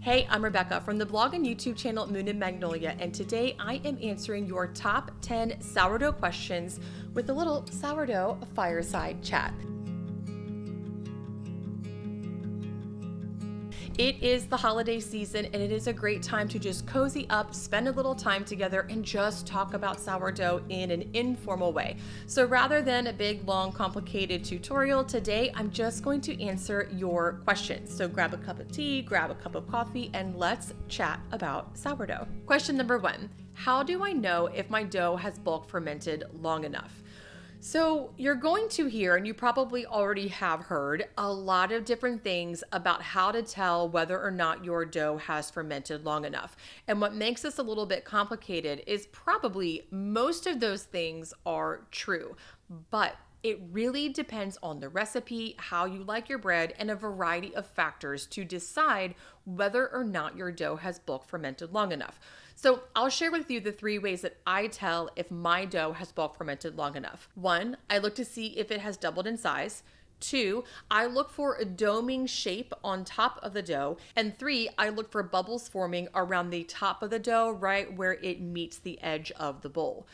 Hey, I'm Rebecca from the blog and YouTube channel Moon and Magnolia, and today I am answering your top 10 sourdough questions with a little sourdough fireside chat. It is the holiday season and it is a great time to just cozy up, spend a little time together, and just talk about sourdough in an informal way. So rather than a big, long, complicated tutorial, today I'm just going to answer your questions. So grab a cup of tea, grab a cup of coffee, and let's chat about sourdough. Question number 1, how do I know if my dough has bulk fermented long enough? So you're going to hear, and you probably already have heard, a lot of different things about how to tell whether or not your dough has fermented long enough. And what makes this a little bit complicated is probably most of those things are true, but it really depends on the recipe, how you like your bread, and a variety of factors to decide whether or not your dough has bulk fermented long enough. So I'll share with you the 3 ways that I tell if my dough has bulk fermented long enough. 1, I look to see if it has doubled in size. 2, I look for a doming shape on top of the dough. And 3, I look for bubbles forming around the top of the dough, right where it meets the edge of the bowl.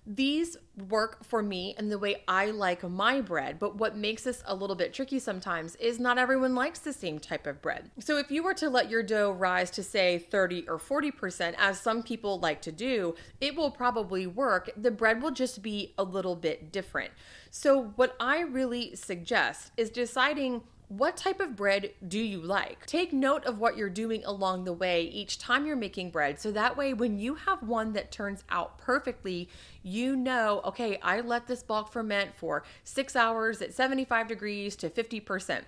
These work for me and the way I like my bread, but what makes this a little bit tricky sometimes is not everyone likes the same type of bread. So if you were to let your dough rise to say 30 or 40%, as some people like to do, it will probably work. The bread will just be a little bit different. So what I really suggest is deciding what type of bread do you like? Take note of what you're doing along the way each time you're making bread, so that way when you have one that turns out perfectly, you know, okay, I let this bulk ferment for 6 hours at 75 degrees to 50%.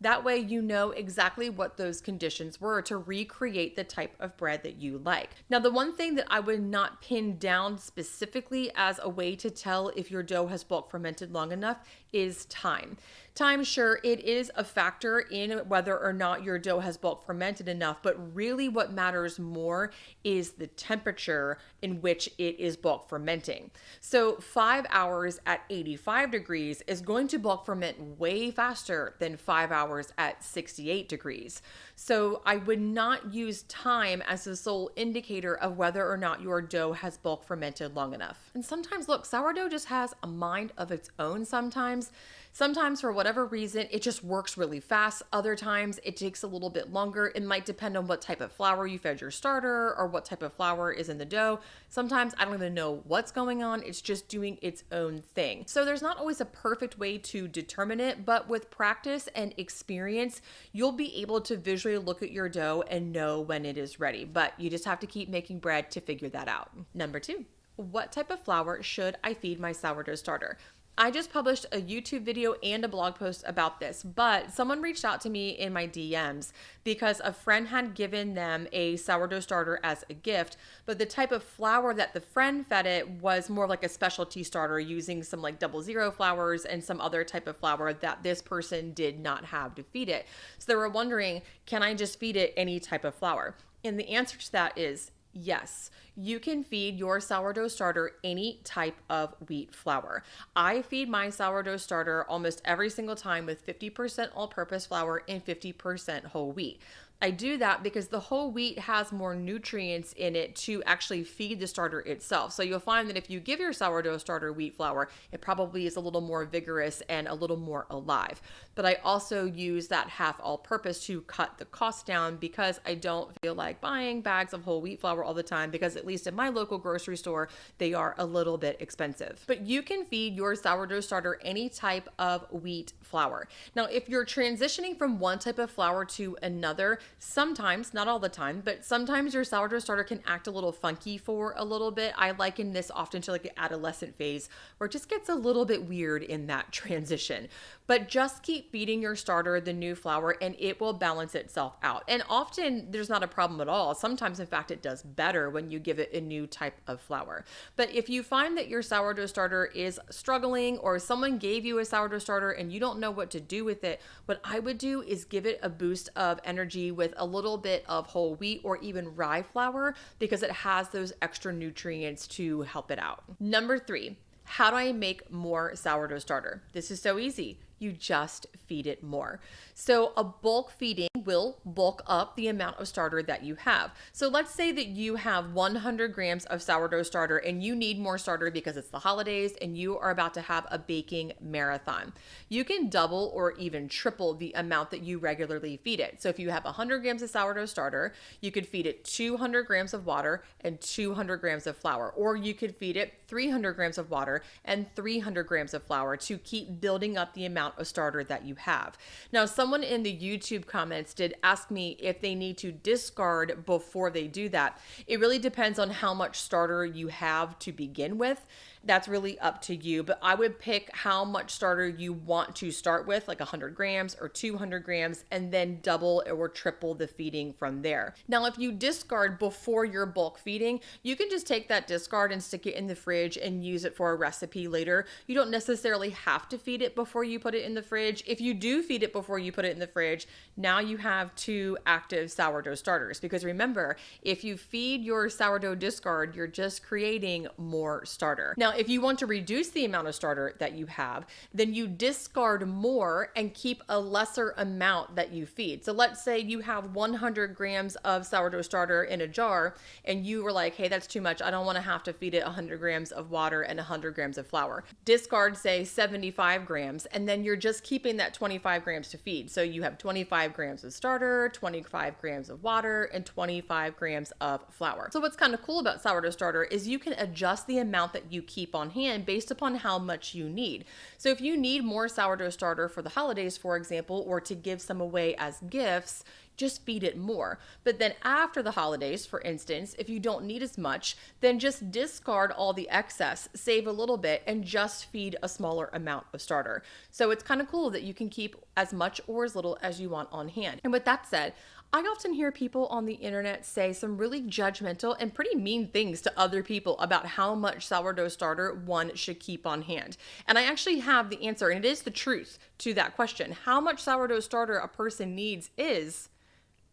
That way you know exactly what those conditions were to recreate the type of bread that you like. Now, the one thing that I would not pin down specifically as a way to tell if your dough has bulk fermented long enough is time. Time, sure, it is a factor in whether or not your dough has bulk fermented enough, but really what matters more is the temperature in which it is bulk fermenting. So 5 hours at 85 degrees is going to bulk ferment way faster than 5 hours at 68 degrees. So I would not use time as the sole indicator of whether or not your dough has bulk fermented long enough. And sometimes, look, sourdough just has a mind of its own sometimes. Sometimes, for whatever reason, it just works really fast. Other times, it takes a little bit longer. It might depend on what type of flour you fed your starter or what type of flour is in the dough. Sometimes, I don't even know what's going on. It's just doing its own thing. So there's not always a perfect way to determine it, but with practice and experience, you'll be able to visually look at your dough and know when it is ready. But you just have to keep making bread to figure that out. Number 2, what type of flour should I feed my sourdough starter? I just published a YouTube video and a blog post about this, but someone reached out to me in my DMs because a friend had given them a sourdough starter as a gift, but the type of flour that the friend fed it was more like a specialty starter using some like 00 flours and some other type of flour that this person did not have to feed it. So they were wondering, can I just feed it any type of flour? And the answer to that is yes, you can feed your sourdough starter any type of wheat flour. I feed my sourdough starter almost every single time with 50% all-purpose flour and 50% whole wheat. I do that because the whole wheat has more nutrients in it to actually feed the starter itself. So you'll find that if you give your sourdough starter wheat flour, it probably is a little more vigorous and a little more alive. But I also use that half all-purpose to cut the cost down because I don't feel like buying bags of whole wheat flour all the time because at least in my local grocery store, they are a little bit expensive. But you can feed your sourdough starter any type of wheat flour. Now, if you're transitioning from one type of flour to another, sometimes, not all the time, but sometimes your sourdough starter can act a little funky for a little bit. I liken this often to like an adolescent phase where it just gets a little bit weird in that transition. But just keep feeding your starter the new flour and it will balance itself out. And often there's not a problem at all. Sometimes, in fact, it does better when you give it a new type of flour. But if you find that your sourdough starter is struggling or someone gave you a sourdough starter and you don't know what to do with it, what I would do is give it a boost of energy with a little bit of whole wheat or even rye flour because it has those extra nutrients to help it out. Number 3, how do I make more sourdough starter? This is so easy. You just feed it more. So a bulk feeding will bulk up the amount of starter that you have. So let's say that you have 100 grams of sourdough starter and you need more starter because it's the holidays and you are about to have a baking marathon. You can double or even triple the amount that you regularly feed it. So if you have 100 grams of sourdough starter, you could feed it 200 grams of water and 200 grams of flour, or you could feed it 300 grams of water and 300 grams of flour to keep building up the amount of starter that you have. Now, someone in the YouTube comments did ask me if they need to discard before they do that. It really depends on how much starter you have to begin with. That's really up to you, but I would pick how much starter you want to start with, like 100 grams or 200 grams, and then double or triple the feeding from there. Now, if you discard before your bulk feeding, you can just take that discard and stick it in the fridge and use it for a recipe later. You don't necessarily have to feed it before you put it in the fridge. If you do feed it before you put it in the fridge, now you have 2 active sourdough starters, because remember, if you feed your sourdough discard, you're just creating more starter. Now, if you want to reduce the amount of starter that you have, then you discard more and keep a lesser amount that you feed. So let's say you have 100 grams of sourdough starter in a jar and you were like, hey, that's too much. I don't want to have to feed it 100 grams of water and 100 grams of flour. Discard, say, 75 grams, and then you're just keeping that 25 grams to feed. So you have 25 grams of starter, 25 grams of water, and 25 grams of flour. So what's kind of cool about sourdough starter is you can adjust the amount that you keep on hand based upon how much you need. So if you need more sourdough starter for the holidays, for example, or to give some away as gifts, just feed it more. But then after the holidays, for instance, if you don't need as much, then just discard all the excess, save a little bit, and just feed a smaller amount of starter. So it's kind of cool that you can keep as much or as little as you want on hand. And with that said, I often hear people on the internet say some really judgmental and pretty mean things to other people about how much sourdough starter one should keep on hand. And I actually have the answer, and it is the truth to that question. How much sourdough starter a person needs is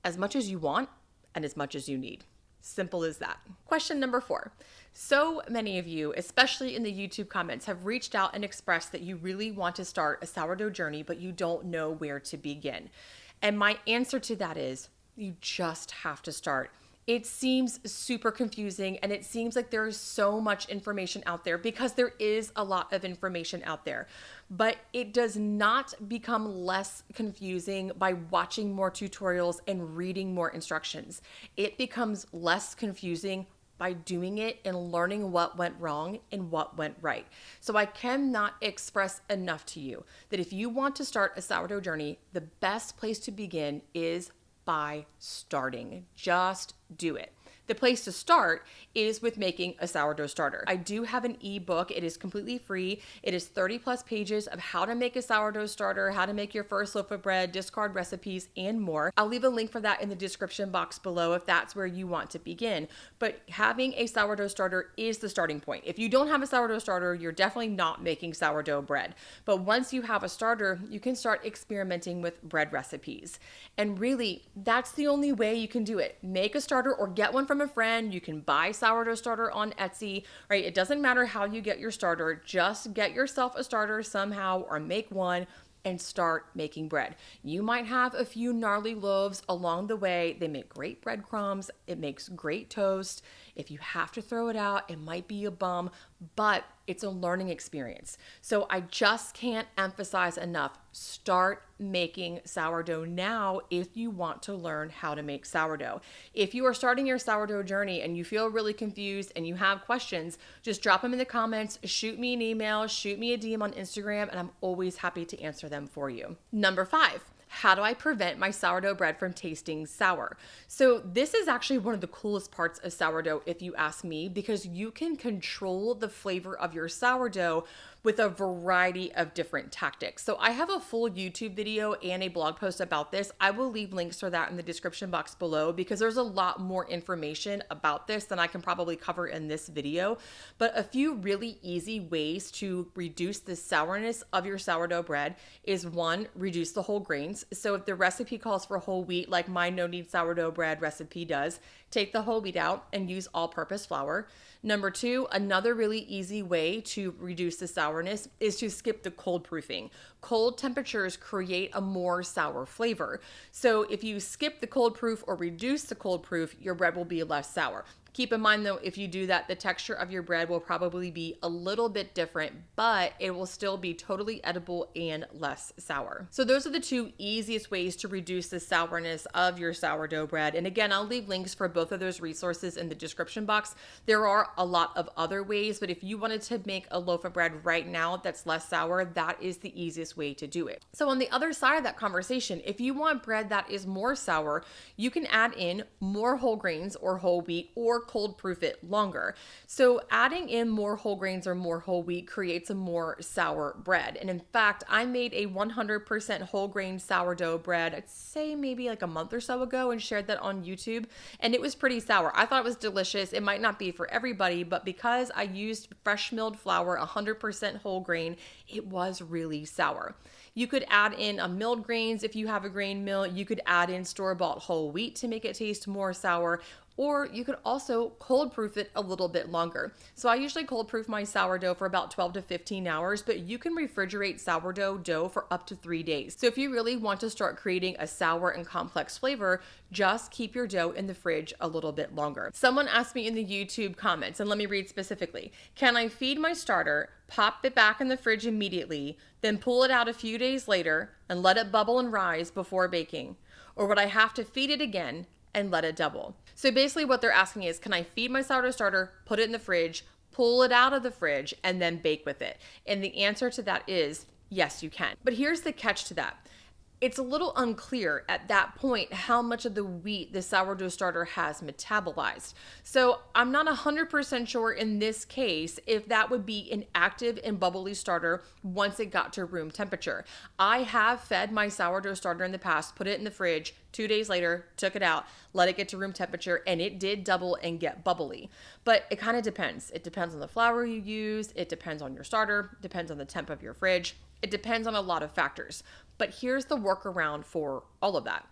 as much as you want and as much as you need. Simple as that. Question number 4. So many of you, especially in the YouTube comments, have reached out and expressed that you really want to start a sourdough journey, but you don't know where to begin. And my answer to that is you just have to start. It seems super confusing and it seems like there is so much information out there, because there is a lot of information out there, but it does not become less confusing by watching more tutorials and reading more instructions. It becomes less confusing by doing it and learning what went wrong and what went right. So I cannot express enough to you that if you want to start a sourdough journey, the best place to begin is by starting. Just do it. The place to start is with making a sourdough starter. I do have an ebook. It is completely free. It is 30 plus pages of how to make a sourdough starter, how to make your first loaf of bread, discard recipes, and more. I'll leave a link for that in the description box below if that's where you want to begin. But having a sourdough starter is the starting point. If you don't have a sourdough starter, you're definitely not making sourdough bread. But once you have a starter, you can start experimenting with bread recipes. And really, that's the only way you can do it. Make a starter or get one from a friend. You can buy sourdough starter on Etsy, right? It doesn't matter how you get your starter. Just get yourself a starter somehow or make one and start making bread. You might have a few gnarly loaves along the way. They make great breadcrumbs. It makes great toast. If you have to throw it out, it might be a bum, but it's a learning experience. So I just can't emphasize enough. Start making sourdough now if you want to learn how to make sourdough. If you are starting your sourdough journey and you feel really confused and you have questions, just drop them in the comments, shoot me an email, shoot me a DM on Instagram, and I'm always happy to answer them for you. Number 5. How do I prevent my sourdough bread from tasting sour? So this is actually one of the coolest parts of sourdough, if you ask me, because you can control the flavor of your sourdough with a variety of different tactics. So I have a full YouTube video and a blog post about this. I will leave links for that in the description box below because there's a lot more information about this than I can probably cover in this video. But a few really easy ways to reduce the sourness of your sourdough bread is 1, reduce the whole grains. So if the recipe calls for whole wheat, like my no knead sourdough bread recipe does, take the whole wheat out and use all-purpose flour. Number 2, another really easy way to reduce the sourness is to skip the cold proofing. cold temperatures create a more sour flavor. So if you skip the cold proof or reduce the cold proof, your bread will be less sour. Keep in mind though, if you do that, the texture of your bread will probably be a little bit different, but it will still be totally edible and less sour. So those are the two easiest ways to reduce the sourness of your sourdough bread. And again, I'll leave links for both of those resources in the description box. There are a lot of other ways, but if you wanted to make a loaf of bread right now that's less sour, that is the easiest way to do it. So on the other side of that conversation, if you want bread that is more sour, you can add in more whole grains or whole wheat or cold proof it longer. So adding in more whole grains or more whole wheat creates a more sour bread. And in fact, I made a 100% whole grain sourdough bread, I'd say maybe like a month or so ago, and shared that on YouTube. And it was pretty sour. I thought it was delicious. It might not be for everybody, but because I used fresh milled flour, 100% whole grain, it was really sour. You could add in a milled grains if you have a grain mill. You could add in store-bought whole wheat to make it taste more sour, or you could also cold proof it a little bit longer. So I usually cold proof my sourdough for about 12 to 15 hours, but you can refrigerate sourdough dough for up to 3 days. So if you really want to start creating a sour and complex flavor, just keep your dough in the fridge a little bit longer. Someone asked me in the YouTube comments, and let me read specifically, can I feed my starter, pop it back in the fridge immediately, then pull it out a few days later and let it bubble and rise before baking? Or would I have to feed it again and let it double? So basically what they're asking is, can I feed my sourdough starter, put it in the fridge, pull it out of the fridge, and then bake with it? And the answer to that is yes, you can. But here's the catch to that. It's a little unclear at that point how much of the wheat the sourdough starter has metabolized. So I'm not 100% sure in this case if that would be an active and bubbly starter once it got to room temperature. I have fed my sourdough starter in the past, put it in the fridge, 2 days later, took it out, let it get to room temperature, and it did double and get bubbly. But it kind of depends. It depends on the flour you use, it depends on your starter, depends on the temp of your fridge, it depends on a lot of factors. But here's the workaround for all of that.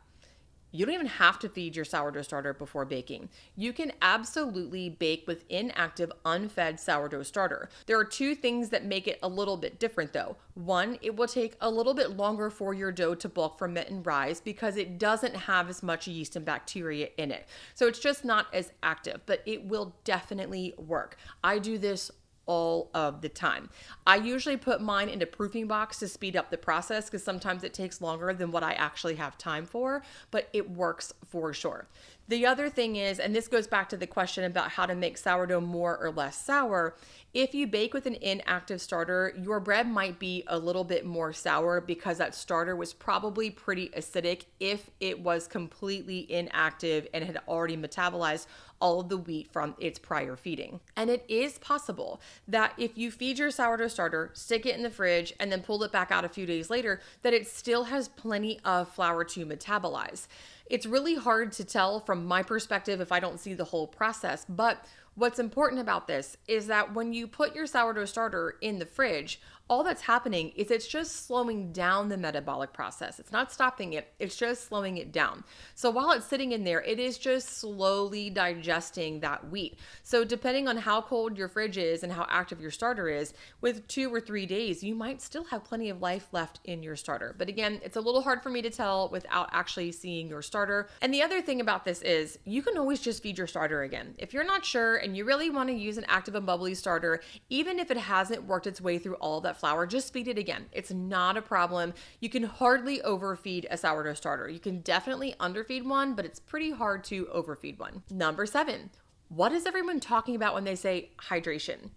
You don't even have to feed your sourdough starter before baking. You can absolutely bake with inactive, unfed sourdough starter. There are two things that make it a little bit different though. One, it will take a little bit longer for your dough to bulk, ferment, and rise because it doesn't have as much yeast and bacteria in it. So it's just not as active, but it will definitely work. I do this all of the time. I usually put mine in a proofing box to speed up the process because sometimes it takes longer than what I actually have time for, but it works for sure. The other thing is, and this goes back to the question about how to make sourdough more or less sour, if you bake with an inactive starter, your bread might be a little bit more sour because that starter was probably pretty acidic if it was completely inactive and had already metabolized all of the wheat from its prior feeding. And it is possible that if you feed your sourdough starter, stick it in the fridge, and then pull it back out a few days later, that it still has plenty of flour to metabolize. It's really hard to tell from my perspective if I don't see the whole process, but what's important about this is that when you put your sourdough starter in the fridge, all that's happening is it's just slowing down the metabolic process. It's not stopping it, it's just slowing it down. So while it's sitting in there, it is just slowly digesting that wheat. So depending on how cold your fridge is and how active your starter is, with 2 or 3 days, you might still have plenty of life left in your starter. But again, it's a little hard for me to tell without actually seeing your starter. And the other thing about this is you can always just feed your starter again. If you're not sure and you really want to use an active and bubbly starter, even if it hasn't worked its way through all of that flour, just feed it again. It's not a problem. You can hardly overfeed a sourdough starter. You can definitely underfeed one, but it's pretty hard to overfeed one. Number 7, what is everyone talking about when they say hydration?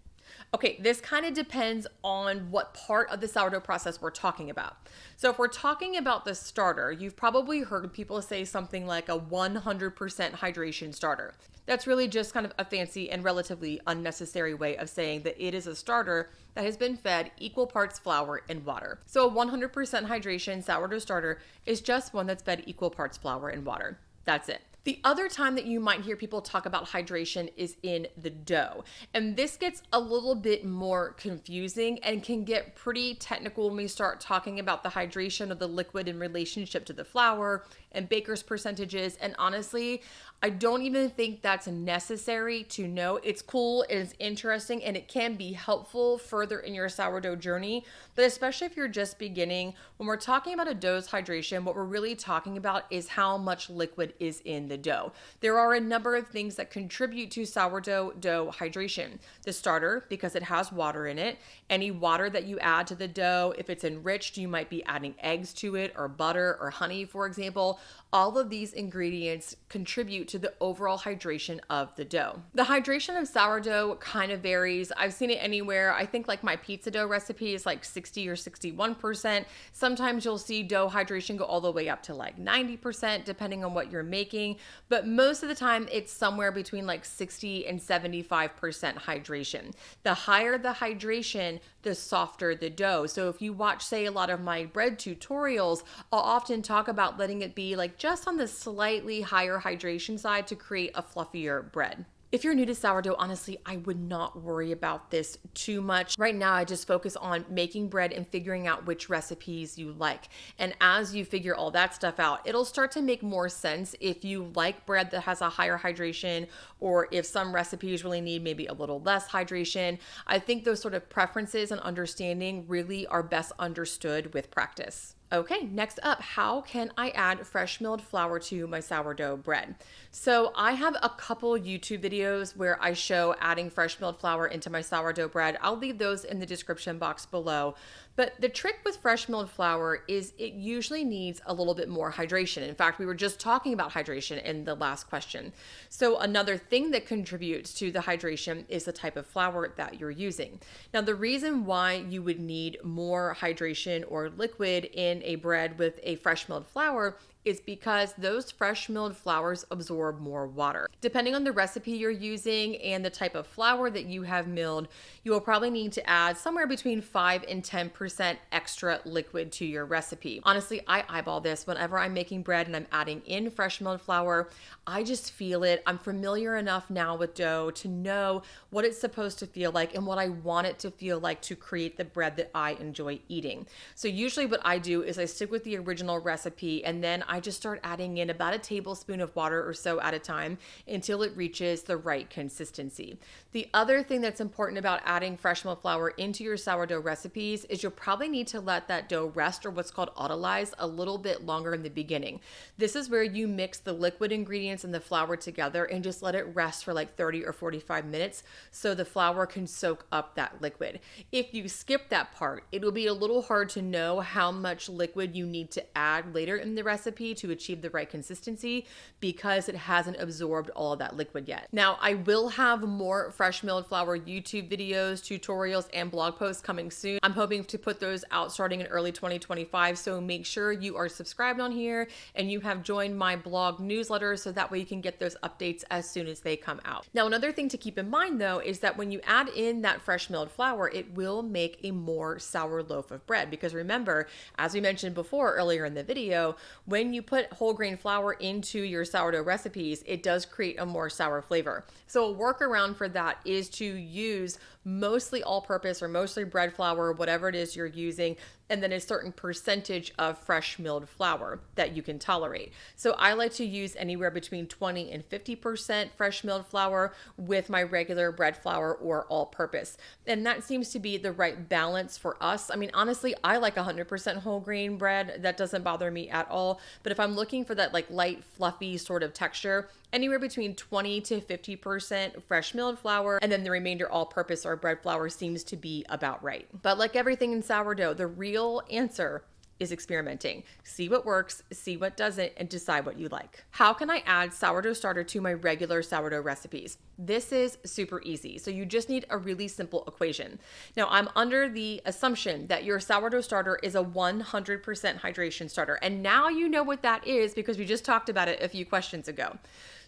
Okay, this kind of depends on what part of the sourdough process we're talking about. So if we're talking about the starter, you've probably heard people say something like a 100% hydration starter. That's really just kind of a fancy and relatively unnecessary way of saying that it is a starter that has been fed equal parts flour and water. So a 100% hydration sourdough starter is just one that's fed equal parts flour and water. That's it. The other time that you might hear people talk about hydration is in the dough. And this gets a little bit more confusing and can get pretty technical when we start talking about the hydration of the liquid in relationship to the flour and baker's percentages. And honestly, I don't even think that's necessary to know. It's cool, it is interesting, and it can be helpful further in your sourdough journey. But especially if you're just beginning, when we're talking about a dough's hydration, what we're really talking about is how much liquid is in the dough. There are a number of things that contribute to sourdough dough hydration. The starter, because it has water in it. Any water that you add to the dough, if it's enriched, you might be adding eggs to it or butter or honey, for example. All of these ingredients contribute to the overall hydration of the dough. The hydration of sourdough kind of varies. I've seen it anywhere. I think like my pizza dough recipe is like 60 or 61%. Sometimes you'll see dough hydration go all the way up to like 90%, depending on what you're making. But most of the time, it's somewhere between like 60 and 75% hydration. The higher the hydration, the softer the dough. So if you watch, say, a lot of my bread tutorials, I'll often talk about letting it be like just on the slightly higher hydration side to create a fluffier bread. If you're new to sourdough, honestly, I would not worry about this too much. Right now, I just focus on making bread and figuring out which recipes you like. And as you figure all that stuff out, it'll start to make more sense if you like bread that has a higher hydration, or if some recipes really need maybe a little less hydration. I think those sort of preferences and understanding really are best understood with practice. Okay, next up, how can I add fresh milled flour to my sourdough bread? So I have a couple YouTube videos where I show adding fresh milled flour into my sourdough bread. I'll leave those in the description box below. But the trick with fresh milled flour is it usually needs a little bit more hydration. In fact, we were just talking about hydration in the last question. So another thing that contributes to the hydration is the type of flour that you're using. Now, the reason why you would need more hydration or liquid in a bread with a fresh milled flour is because those fresh milled flours absorb more water. Depending on the recipe you're using and the type of flour that you have milled, you will probably need to add somewhere between 5 and 10% extra liquid to your recipe. Honestly, I eyeball this whenever I'm making bread and I'm adding in fresh milled flour. I just feel it. I'm familiar enough now with dough to know what it's supposed to feel like and what I want it to feel like to create the bread that I enjoy eating. So usually what I do is I stick with the original recipe, and then I just start adding in about a tablespoon of water or so at a time until it reaches the right consistency. The other thing that's important about adding fresh milled flour into your sourdough recipes is you'll probably need to let that dough rest, or what's called autolyze, a little bit longer in the beginning. This is where you mix the liquid ingredients and the flour together and just let it rest for like 30 or 45 minutes so the flour can soak up that liquid. If you skip that part, it'll be a little hard to know how much liquid you need to add later in the recipe to achieve the right consistency because it hasn't absorbed all of that liquid yet. Now, I will have more fresh milled flour YouTube videos, tutorials, and blog posts coming soon. I'm hoping to put those out starting in early 2025, so make sure you are subscribed on here and you have joined my blog newsletter so that way you can get those updates as soon as they come out. Now, another thing to keep in mind though is that when you add in that fresh milled flour, it will make a more sour loaf of bread, because remember, as we mentioned before earlier in the video, when you put whole grain flour into your sourdough recipes, it does create a more sour flavor. So a workaround for that is to use mostly all-purpose or mostly bread flour, whatever it is you're using, and then a certain percentage of fresh milled flour that you can tolerate. So I like to use anywhere between 20 and 50% fresh milled flour with my regular bread flour or all-purpose. And that seems to be the right balance for us. I mean, honestly, I like 100% whole grain bread. That doesn't bother me at all. But if I'm looking for that like light, fluffy sort of texture, anywhere between 20 to 50% fresh milled flour, and then the remainder all-purpose or bread flour seems to be about right. But like everything in sourdough, the real answer is experimenting. See what works, see what doesn't, and decide what you like. How can I add sourdough starter to my regular sourdough recipes? This is super easy. So you just need a really simple equation. Now, I'm under the assumption that your sourdough starter is a 100% hydration starter. And now you know what that is because we just talked about it a few questions ago.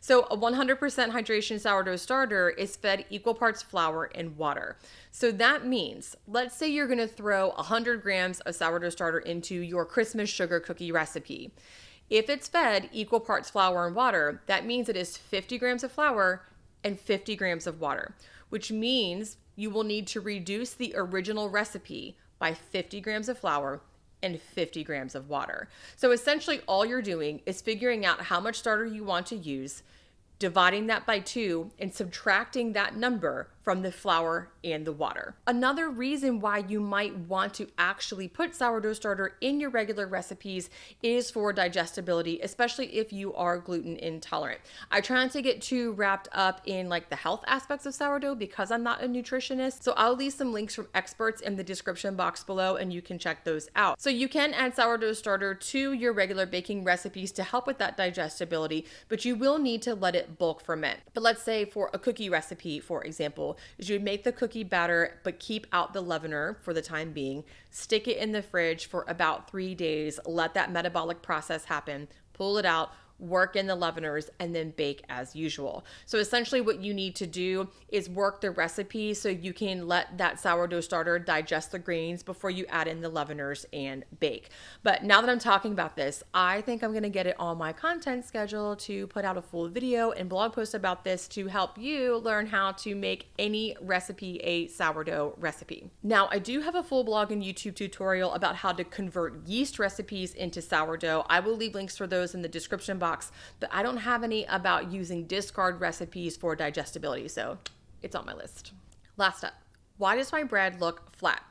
So a 100% hydration sourdough starter is fed equal parts flour and water. So that means, let's say you're gonna throw 100 grams of sourdough starter into your Christmas sugar cookie recipe. If it's fed equal parts flour and water, that means it is 50 grams of flour and 50 grams of water, which means you will need to reduce the original recipe by 50 grams of flour and 50 grams of water. So essentially all you're doing is figuring out how much starter you want to use, dividing that by 2, and subtracting that number from the flour and the water. Another reason why you might want to actually put sourdough starter in your regular recipes is for digestibility, especially if you are gluten intolerant. I try not to get too wrapped up in like the health aspects of sourdough because I'm not a nutritionist. So I'll leave some links from experts in the description box below and you can check those out. So you can add sourdough starter to your regular baking recipes to help with that digestibility, but you will need to let it bulk ferment. But let's say for a cookie recipe, for example, is you would make the cookie batter, but keep out the leavener for the time being, stick it in the fridge for about 3 days, let that metabolic process happen, pull it out, work in the leaveners, and then bake as usual. So essentially what you need to do is work the recipe so you can let that sourdough starter digest the grains before you add in the leaveners and bake. But now that I'm talking about this, I think I'm going to get it on my content schedule to put out a full video and blog post about this to help you learn how to make any recipe a sourdough recipe. Now, I do have a full blog and YouTube tutorial about how to convert yeast recipes into sourdough. I will leave links for those in the description box, but I don't have any about using discard recipes for digestibility, so it's on my list. Last up, why does my bread look flat?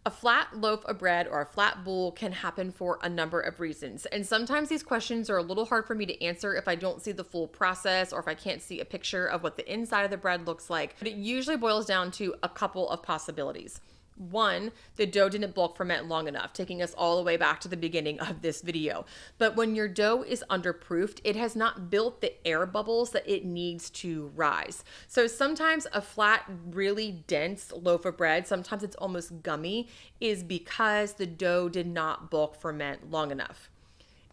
A flat loaf of bread or a flat bowl can happen for a number of reasons. And sometimes these questions are a little hard for me to answer if I don't see the full process or if I can't see a picture of what the inside of the bread looks like. But it usually boils down to a couple of possibilities. One, the dough didn't bulk ferment long enough, taking us all the way back to the beginning of this video. But when your dough is underproofed, it has not built the air bubbles that it needs to rise. So sometimes a flat, really dense loaf of bread, sometimes it's almost gummy, is because the dough did not bulk ferment long enough.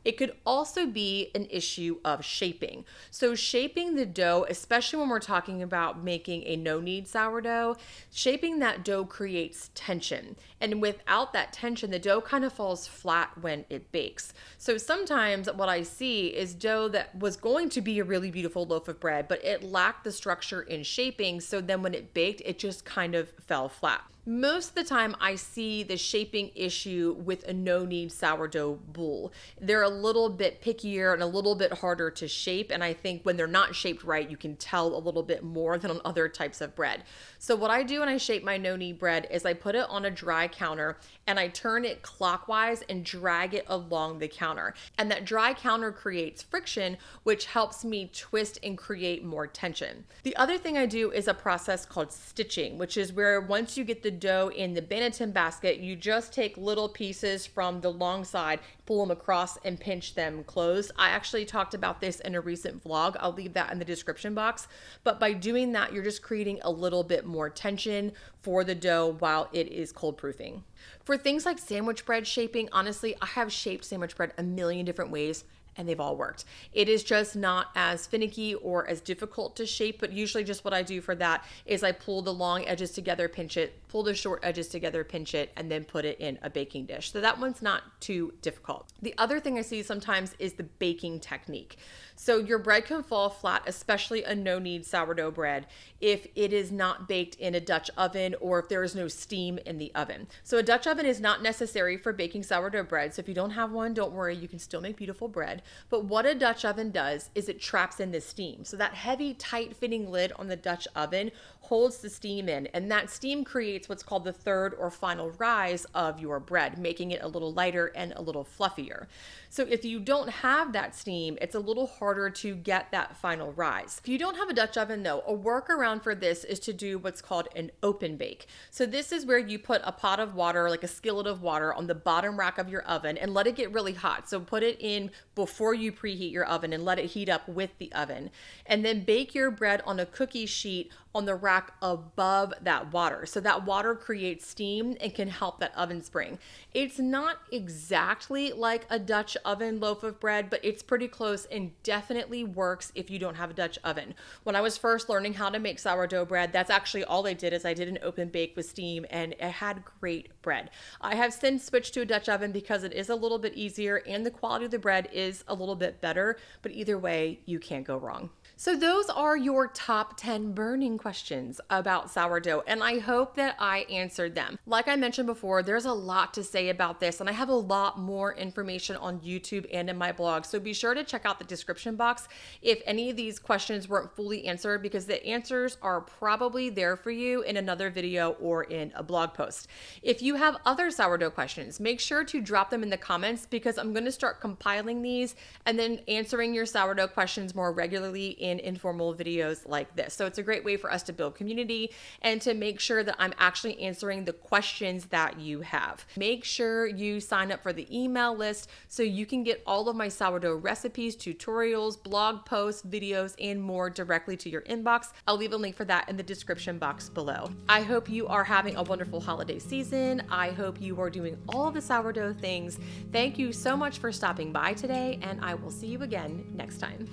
It could also be an issue of shaping. So shaping the dough, especially when we're talking about making a no-knead sourdough, shaping that dough creates tension. And without that tension, the dough kind of falls flat when it bakes. So sometimes what I see is dough that was going to be a really beautiful loaf of bread, but it lacked the structure in shaping. So then when it baked, it just kind of fell flat. Most of the time I see the shaping issue with a no-knead sourdough bowl. They're a little bit pickier and a little bit harder to shape, and I think when they're not shaped right, you can tell a little bit more than on other types of bread. So what I do when I shape my no-knead bread is I put it on a dry counter and I turn it clockwise and drag it along the counter. And that dry counter creates friction, which helps me twist and create more tension. The other thing I do is a process called stitching, which is where once you get the dough in the Banneton basket, you just take little pieces from the long side, pull them across and pinch them closed. I actually talked about this in a recent vlog. I'll leave that in the description box. But by doing that, you're just creating a little bit more tension for the dough while it is cold proofing. For things like sandwich bread shaping, honestly, I have shaped sandwich bread a million different ways, and they've all worked. It is just not as finicky or as difficult to shape, but usually just what I do for that is I pull the long edges together, pinch it, pull the short edges together, pinch it, and then put it in a baking dish. So that one's not too difficult. The other thing I see sometimes is the baking technique. So your bread can fall flat, especially a no-knead sourdough bread, if it is not baked in a Dutch oven or if there is no steam in the oven. So a Dutch oven is not necessary for baking sourdough bread. So if you don't have one, don't worry, you can still make beautiful bread. But what a Dutch oven does is it traps in the steam. So that heavy, tight-fitting lid on the Dutch oven holds the steam in, and that steam creates what's called the third or final rise of your bread, making it a little lighter and a little fluffier. So if you don't have that steam, it's a little harder to get that final rise. If you don't have a Dutch oven though, a workaround for this is to do what's called an open bake. So this is where you put a pot of water, like a skillet of water, on the bottom rack of your oven and let it get really hot. So put it in before you preheat your oven and let it heat up with the oven. And then bake your bread on a cookie sheet on the rack above that water. So that water creates steam and can help that oven spring. It's not exactly like a Dutch oven loaf of bread, but it's pretty close and definitely works if you don't have a Dutch oven. When I was first learning how to make sourdough bread, that's actually all I did is I did an open bake with steam and it had great bread. I have since switched to a Dutch oven because it is a little bit easier and the quality of the bread is a little bit better, but either way, you can't go wrong. So those are your top 10 burning questions about sourdough, and I hope that I answered them. Like I mentioned before, there's a lot to say about this, and I have a lot more information on YouTube and in my blog, so be sure to check out the description box if any of these questions weren't fully answered, because the answers are probably there for you in another video or in a blog post. If you have other sourdough questions, make sure to drop them in the comments, because I'm going to start compiling these and then answering your sourdough questions more regularly in informal videos like this. So it's a great way for us to build community and to make sure that I'm actually answering the questions that you have. Make sure you sign up for the email list so you can get all of my sourdough recipes, tutorials, blog posts, videos, and more directly to your inbox. I'll leave a link for that in the description box below. I hope you are having a wonderful holiday season. I hope you are doing all the sourdough things. Thank you so much for stopping by today, and I will see you again next time.